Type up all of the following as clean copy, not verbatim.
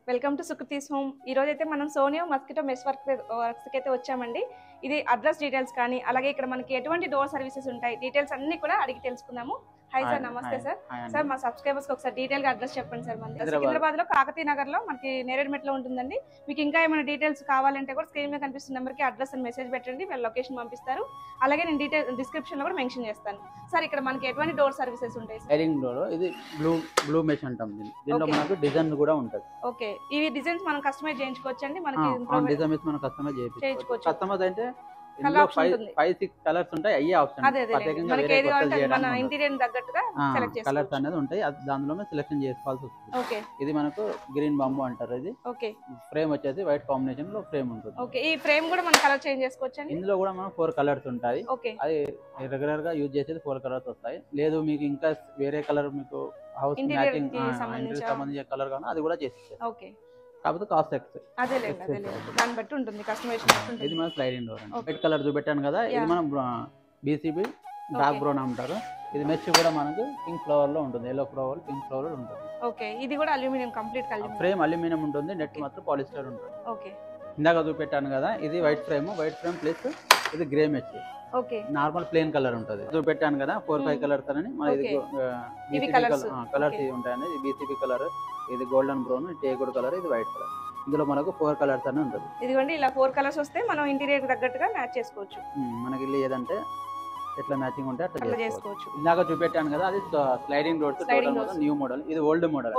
Welcome to Sukriti's home. ఈ రోజు అయితే మనం సోనియా మస్కిటో మెష్ వర్క్స్కి అయితే వచ్చామండి. ఇది అడ్రస్ డీటెయిల్స్ కానీ అలాగే ఇక్కడ మనకి ఎటువంటి డోర్ సర్వీసెస్ ఉంటాయి డీటెయిల్స్ అన్ని కూడా అడిగి తెలుసుకుందాము. హాయ్ సార్, నమస్తే సార్. సార్ మా సబ్స్క్రైబర్స్ కి ఒకసారి డీటెయిల్ గా అడ్రస్ చెప్పండి సార్. మనకి సికింద్రాబాద్ లో కాకతీయ నగర్ లో మనకి నేరేడ్మెట్ లో ఉంటుందండి. మీకు ఇంకా ఏమైనా డీటెయిల్స్ కావాలంటే కూడా స్క్రీన్ మీద కనిపిస్తున్న నెంబర్ కి అడ్రస్ అని మెసేజ్ పెట్టండి, వాళ్ళు లొకేషన్ పంపిస్తారు. అలాగే నేను డీటెయిల్ డిస్క్రిప్షన్ లో కూడా మెన్షన్ చేస్తాను. సార్ ఇక్కడ మనకి ఎటువంటి డోర్ సర్వీసెస్ ఉంటాయి? స్లైడింగ్ డోర్, ఇది బ్లూ మెష్ అంటాం. దీంట్లో మనకు డిజైన్ కూడా ఉంటుంది. ఓకే, ఇవి డిజైన్స్ మనం కస్టమైజ్ చేయించుకోవచ్చండి. మనకి డిజైన్ మనం కస్టమైజ్ చేయించుకోవచ్చు. కస్టమైజ్ అంటే కలర్ 5-6 కలర్స్ ఉంటాయి. అయ్యే ఆప్షన్ ఇంటీరియర్ తగ్గట్టుగా సెలెక్ట్ చేసుకోవచ్చు. కలర్స్ అనేది ఉంటాయి, దానిలోనే సెలెక్షన్ చేసుకోవాల్సి వస్తుంది. ఓకే, ఇది మనకు గ్రీన్ బాంబు అంటారు. ఇది ఓకే. ఫ్రేమ్ వచ్చేసి వైట్ కాంబినేషన్ లో ఫ్రేమ్ ఉంటుంది. ఓకే, ఈ ఫ్రేమ్ కూడా మనం కలర్ చేంజ్ చేసుకోవచ్చు అండి. ఇందులో కూడా మనం 4 కలర్స్ ఉంటాయి. ఓకే, అది రెగ్యులర్ గా యూజ్ చేసేది 4 కలర్స్ వస్తాయి. లేదు మీకు ఇంకా వేరే కలర్ మీకు హౌస్ మ్యాచింగ్ సంబంధించిన కలర్ కావాలి అది కూడా చేసి. ఓకే, కాకపోతే కాస్ట్ ఎక్కువ. దాన్ని బట్టి ఉంటుంది, కస్టమైజేషన్. ఇది మన స్లైడింగ్ డోర్. వైట్ కలర్ చూపెట్టాను కదా, ఇది మనం బీసీబీ డార్క్ బ్రౌన్ అంటారు. ఇది మెష్ కూడా మనకు పింక్ ఫ్లవర్ లో ఉంటుంది, ఎల్లో ఫ్లవర్ పింక్ ఫ్లవర్ ఉంటుంది. ఓకే, ఇది కూడా అల్యూమినియం కంప్లీట్ ఫ్రేమ్ అల్యూమినియం ఉంటుంది, నెట్ మాత్రం పాలిస్టర్ ఉంటుంది. ఓకే, ఇందాక చూపెట్టాను కదా, ఇది వైట్ ఫ్రేమ్ ప్లస్ ఇది grey mesh. Okay, normal plain colour ఉంటుంది. చూపెట్టాను కదా 4-5 కలర్స్ అని. ఇది కలర్స్ ఉంటాయండి. ఇది బీసీబీ కలర్, ఇది గోల్డెన్ బ్రౌన్, టేకుడ్ కలర్, ఇది వైట్ కలర్. ఇందులో మనకు 4 కలర్స్ అని ఉంటుంది. ఇదిగోండి ఇలా 4 కలర్స్ వస్తే మనం ఇంటీరియర్ తగ్గట్టుగా మ్యాచ్ చేసుకోవచ్చు. మనకి ఇల్లు ఏదంటే ఎట్లా మ్యాచింగ్ ఉంటే అట్లా చేసుకోవచ్చు. ఇందాక చూపెట్టాను కదా, అది స్లైడింగ్ డోర్స్ న్యూ మోడల్. ఇది ఓల్డ్ మోడల్.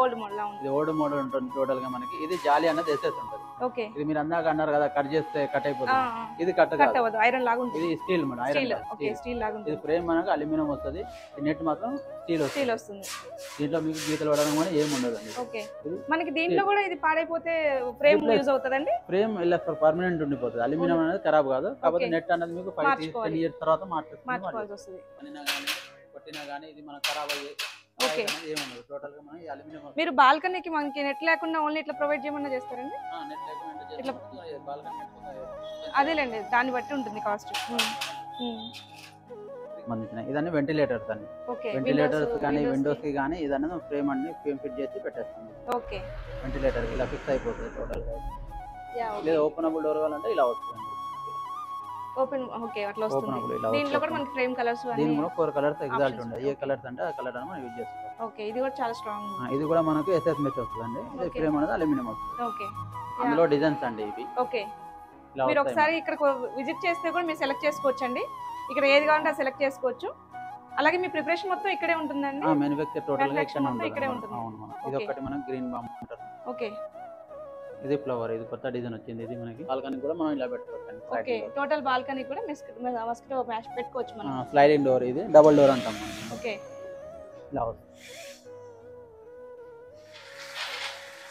ఇది ఓల్డ్ మోడల్ ఉంటుంది టోటల్ గా. మనకి ఇది జాలి అన్నది వేసేసి ఉంటుంది. ఓకే, ఇది మీరు అందాక అన్నారు కదా కట్ చేస్తే కట్ అయిపోతుంది. ఇది కట్ కాదు, ఐరన్ లాగా ఉంటుంది. ఇది స్టీల్ మేడం, ఐరన్ స్టీల్ లాగా ఉంటుంది. ఇది ఫ్రేమ్ మనకు అల్యూమినియం వస్తుంది, నెట్ మాత్రం స్టీల్ వస్తుంది. దీంట్లో మీకు గీతలు పడడం కూడా ఏమి ఉండదు. ఓకే, మనకి దీంట్లో కూడా ఇది పాడైపోతే ఫ్రేమ్ యూజ్ అవుతుందండి. ఫ్రేమ్ ఇలా పర్మనెంట్ ఉండిపోతుంది. అల్యూమినియం అనేది ఖరాబ్ కాదు, కాకపోతే నెట్ అనేది మీకు 5-10 ఇయర్స్ తర్వాత మార్చుకోవాల్సి వస్తుంది. కొట్టినా గానీ ఇది మనకు ఖరాబ్ అయ్యే ఏముండదు. టోటల్ గా మనం అల్యూమినియం. మీరు బాల్కనీకి మనకి నెట్ లేకుండా ఓన్లీ ఇట్లా ప్రొవైడ్ చేయమన్నా చేస్తారండి? అదేలేండి, దాన్ని బట్టి ఉంటుంది కాస్ట్. ఇదన్నీ వెంటిలేటర్స్ అండి. వెంటిలేటర్స్ కానీ విండోస్ కి కానీ ఇదన్నీ ఫ్రేమ్ అన్ని ఫిట్ చేసి పెట్టేస్తాం. ఓకే, వెంటిలేటర్ ఇలా ఫిక్స్ అయిపోతుంది టోటల్ గా. లేదా ఓపెనబుల్ డోర్ కావాలంటే ఇలా వస్తుంది. ఓపెన్ ఓకే, అట్లా వస్తుంది. దీంట్లో కూడా మనకి ఫ్రేమ్ కలర్స్ దీనిలో కూడా 4 కలర్స్ ఎగ్జాక్ట్ ఉంటాయి. ఏ కలర్స్ అంటే ఆ కలర్ అని మనం యూజ్ చేసుకోవాలి. ఓకే, ఇది కూడా చాలా స్ట్రాంగ్. ఇది కూడా మనకు ఎస్ఎస్ మెష్ వస్తుందండి. ఇది ఫ్రేమ్ అనేది అల్యూమినియం వస్తుంది. ఓకే, అందులో డిజైన్స్ అండి ఇవి. ఓకే, మీరు ఒకసారి ఇక్కడ విజిట్ చేస్తే కూడా మీరు సెలెక్ట్ చేసుకోవచ్చు అండి. ఇక్కడ ఏది కావాలంటే అది సెలెక్ట్ చేసుకోవచ్చు. అలాగే మీ ప్రిపరేషన్ మొత్తం ఇక్కడే ఉంటుందండి. మ్యానుఫ్యాక్చర్ టోటల్ గా ఇక్కడే ఉంటుంది. ఇది ఒకటి మనం గ్రీన్ బాంబ్ అంటారు. ఓకే, ఇది ఫ్లవర్, ఇది కొత్త డిజైన్ వచ్చింది. ఇది మనకి బాల్కనీ కూడా మనం ఇలా పెట్టుకోవచ్చు. ఓకే, టోటల్ బాల్కనీ కూడా మస్కిటో మ్యాచ్ పెట్టుకోవచ్చు మనం. స్లైడింగ్ డోర్, ఇది డబుల్ డోర్ అంటాం మనం. ఓకే, ఇలా వస్తుంది.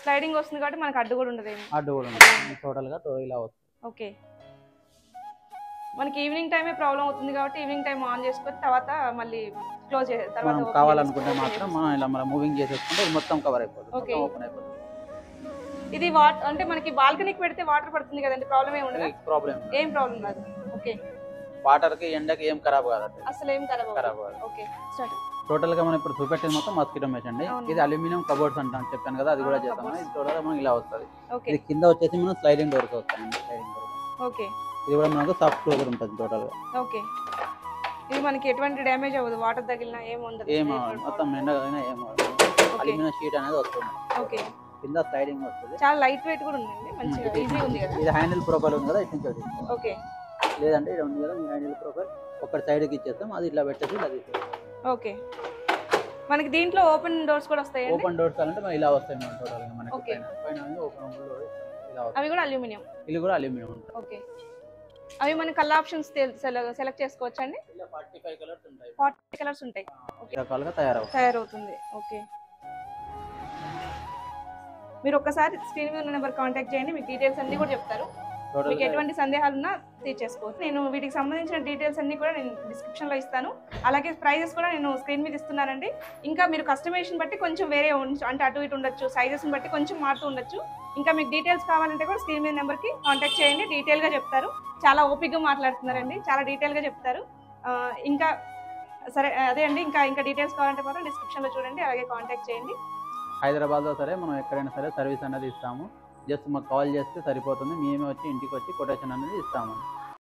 స్లైడింగ్ వస్తుంది కాబట్టి మనకి అడ్డు కూడా ఉండదు. అడ్డు కూడా ఉండదు. టోటల్ గా ఇలా వస్తుంది. ఓకే, మనకి ఈవినింగ్ టైమే ప్రాబ్లం అవుతుంది కాబట్టి ఈవినింగ్ టైం ఆన్ చేసుకొని తర్వాత మళ్ళీ క్లోజ్ చేసే తర్వాత కావాలనుకుంటే మాత్రం మనం ఇలా మనం మూవింగ్ చేసేసుకుంటే మొత్తం కవర్ అయిపోతుంది. ఓకే, ఓపెన్ అయిపోతుంది. ఇది అంటే మనకి బాల్కనీకి పెడితే వాటర్ పడుతుంది కదండి, ప్రాబ్లం ఏమి ఉండదు? ఏం ప్రాబ్లం రాదు. ఓకే, వాటర్ కి ఎండకి ఏం ఖరాబ్ కాదండి, అసలు ఏం ఖరాబ్ కాదు. Okay, start. టోటల్ గా మనం ఇప్పుడు చూపెట్టేది మొత్తం మస్కిటో మెష్ అండి. ఇది అల్యూమినియం కబోర్డ్స్ అంటాం, చెప్పాను కదా, అది కూడా చేస్తాం. ఇది టోటల్ గా మనకి ఇలా వస్తుంది. ఇది కింద వచ్చేసి మనం స్లైడింగ్ డోర్స్ వస్తాయండి. Sliding door. ఓకే, ఇది కూడా మనకు సాఫ్ట్ క్లోజర్ ఉంటుంది టోటల్ గా. ఓకే, ఇది మనకి ఎటువంటి డ్యామేజ్ అవ్వదు, వాటర్ తగిలినా ఏం ఉండదు. మొత్తం ఎండగా ఏం అల్యూమినియం షీట్ అనేది వస్తుంది. ఓకే, కింద స్లైడింగ్ వస్తుంది. చాలా లైట్ వెయిట్ కూడా ఉందండి, మంచిగా ఈజీ ఉంది కదా. ఇది హ్యాండిల్ ప్రొఫైల్ ఉంది కదా, ఇటు నుంచి వచ్చి. ఓకే, లేదంటే ఇది ఉంది కదా హ్యాండిల్ ప్రొఫైల్, ఒకటి సైడ్ కి ఇచ్చేస్తాం, అది ఇట్లా పెట్టేసి ఇలా తీసేస్తాం. ఓకే, మనకి దీంట్లో ఓపెన్ డోర్స్ కూడా వస్తాయి. ఓపెన్ డోర్స్ అంటే మనం ఇలా వస్తాయి మన టోటల్ గా. మనకి పైన ఓపెనబుల్ డోర్ ఇలా వస్తాయి. అవి కూడా అల్యూమినియం. ఇది కూడా అల్యూమినియం ఉంటుంది. ఓకే, అవి మన కలర్ ఆప్షన్స్ సెలెక్ట్ చేసుకోవచ్చు అండి. ఇలా 45 కలర్స్ ఉంటాయి. 40 కలర్స్ ఉంటాయి. ఓకే, రకాలుగా తయారవుతుంది. ఓకే, మీరు ఒక్కసారి స్క్రీన్ మీద ఉన్న నెంబర్ కాంటాక్ట్ చేయండి, మీకు డీటెయిల్స్ అన్ని కూడా చెప్తారు. మీకు ఎటువంటి సందేహాలు ఉన్నా తీర్చేసుకోవచ్చు. నేను వీటికి సంబంధించిన డీటెయిల్స్ అన్ని కూడా నేను డిస్క్రిప్షన్లో ఇస్తాను. అలాగే ప్రైజెస్ కూడా నేను స్క్రీన్ మీద ఇస్తున్నానండి. ఇంకా మీరు కస్టమైజేషన్ బట్టి కొంచెం వేరే అంటే అటు ఇటు ఉండొచ్చు, సైజెస్ని బట్టి కొంచెం మారుతూ ఉండొచ్చు. ఇంకా మీకు డీటెయిల్స్ కావాలంటే కూడా స్క్రీన్ మీద నెంబర్కి కాంటాక్ట్ చేయండి, డీటెయిల్గా చెప్తారు. చాలా ఓపిక్గా మాట్లాడుతున్నారండి, చాలా డీటెయిల్గా చెప్తారు. ఇంకా సరే అదే అండి, ఇంకా డీటెయిల్స్ కావాలంటే మాత్రం డిస్క్రిప్షన్లో చూడండి, అలాగే కాంటాక్ట్ చేయండి. హైదరాబాద్లో సరే మనం ఎక్కడైనా సరే సర్వీస్ అనేది ఇస్తాము. జస్ట్ మాకు కాల్ చేస్తే సరిపోతుంది, మేమే వచ్చి ఇంటికి వచ్చి కొటేషన్ అనేది ఇస్తాము.